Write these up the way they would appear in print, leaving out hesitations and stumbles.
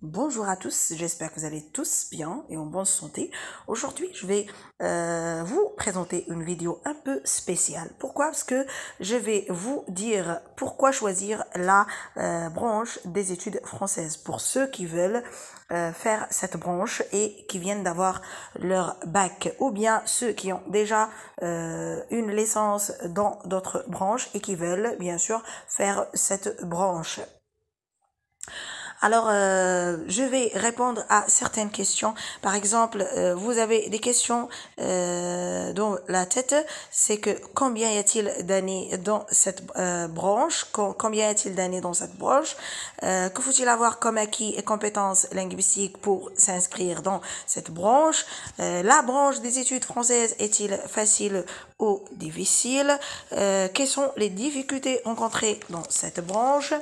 Bonjour à tous, j'espère que vous allez tous bien et en bonne santé. Aujourd'hui, je vais vous présenter une vidéo un peu spéciale. Pourquoi? Parce que je vais vous dire pourquoi choisir la branche des études françaises pour ceux qui veulent faire cette branche et qui viennent d'avoir leur bac, ou bien ceux qui ont déjà une licence dans d'autres branches et qui veulent bien sûr faire cette branche. Alors, je vais répondre à certaines questions. Par exemple, vous avez des questions dans la tête. C'est que combien y a-t-il d'années dans cette branche? Combien y a-t-il d'années dans cette branche? Que faut-il avoir comme acquis et compétences linguistiques pour s'inscrire dans cette branche? La branche des études françaises est-il facile ou difficile? Quelles sont les difficultés rencontrées dans cette branche?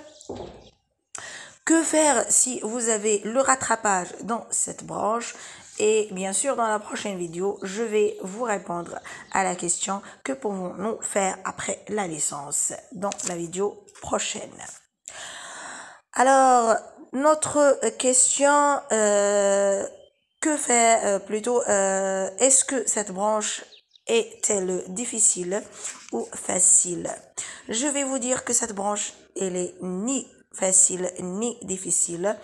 Que faire si vous avez le rattrapage dans cette branche? Et bien sûr, dans la prochaine vidéo, je vais vous répondre à la question que pouvons-nous faire après la licence dans la vidéo prochaine. Alors, notre question, que faire plutôt, est-ce que cette branche est-elle difficile ou facile? Je vais vous dire que cette branche, elle est ni facile ni difficile.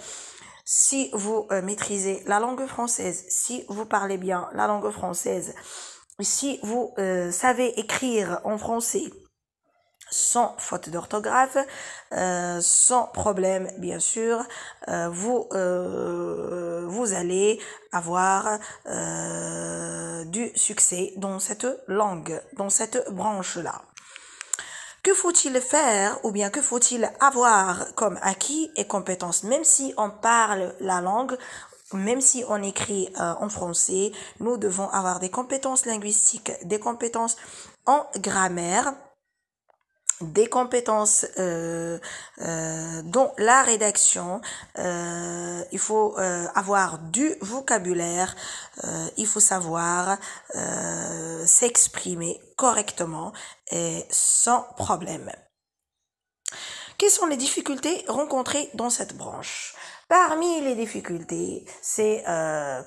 Si vous maîtrisez la langue française, si vous parlez bien la langue française, si vous savez écrire en français sans faute d'orthographe, sans problème bien sûr, vous allez avoir du succès dans cette langue, dans cette branche-là. Que faut-il faire ou bien que faut-il avoir comme acquis et compétences? Même si on parle la langue, même si on écrit en français, nous devons avoir des compétences linguistiques, des compétences en grammaire, des compétences dans la rédaction. Il faut avoir du vocabulaire, il faut savoir s'exprimer correctement et sans problème. Quelles sont les difficultés rencontrées dans cette branche? Parmi les difficultés, c'est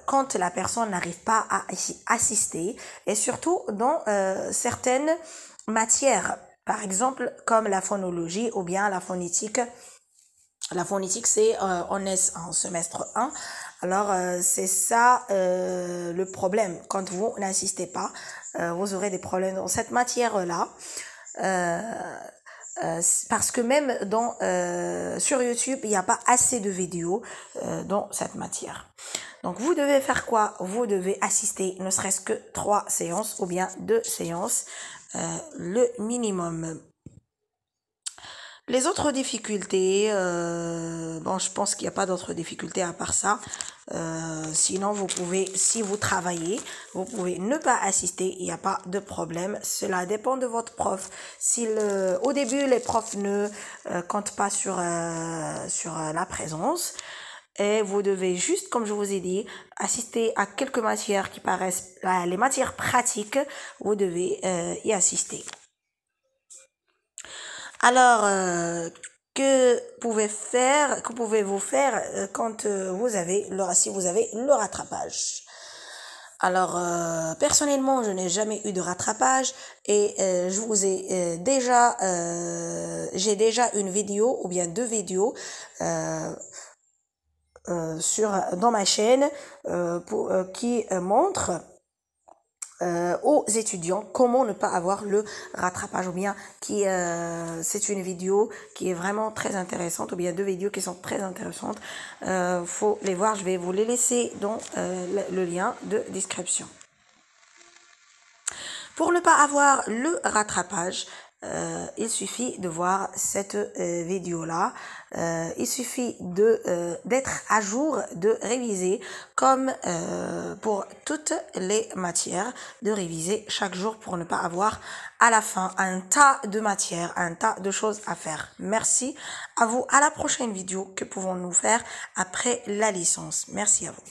quand la personne n'arrive pas à assister, et surtout dans certaines matières. Par exemple, comme la phonologie ou bien la phonétique. La phonétique, c'est on est en semestre 1. Alors, c'est ça le problème. Quand vous n'assistez pas, vous aurez des problèmes dans cette matière-là. Parce que même sur YouTube, il n'y a pas assez de vidéos dans cette matière. Donc, vous devez faire quoi? Vous devez assister ne serait-ce que 3 séances ou bien 2 séances. Le minimum. Les autres difficultés, bon, je pense qu'il n'y a pas d'autres difficultés à part ça. Sinon, vous pouvez, si vous travaillez, vous pouvez ne pas assister, il n'y a pas de problème. Cela dépend de votre prof. Si au début, les profs ne comptent pas sur la présence, et vous devez juste, comme je vous ai dit, assister à quelques matières qui paraissent les matières pratiques, vous devez y assister. Alors, que pouvez-vous faire quand si vous avez le rattrapage? Alors, personnellement, je n'ai jamais eu de rattrapage et je vous ai j'ai déjà une vidéo ou bien 2 vidéos dans ma chaîne qui montrent aux étudiants comment ne pas avoir le rattrapage, ou bien c'est une vidéo qui est vraiment très intéressante, ou bien 2 vidéos qui sont très intéressantes. Faut les voir, je vais vous les laisser dans le lien de description. Pour ne pas avoir le rattrapage, il suffit de voir cette vidéo-là. Il suffit d'être à jour, de réviser comme pour toutes les matières, de réviser chaque jour pour ne pas avoir à la fin un tas de matières, un tas de choses à faire. Merci à vous. À la prochaine vidéo. Que pouvons-nous faire après la licence? Merci à vous.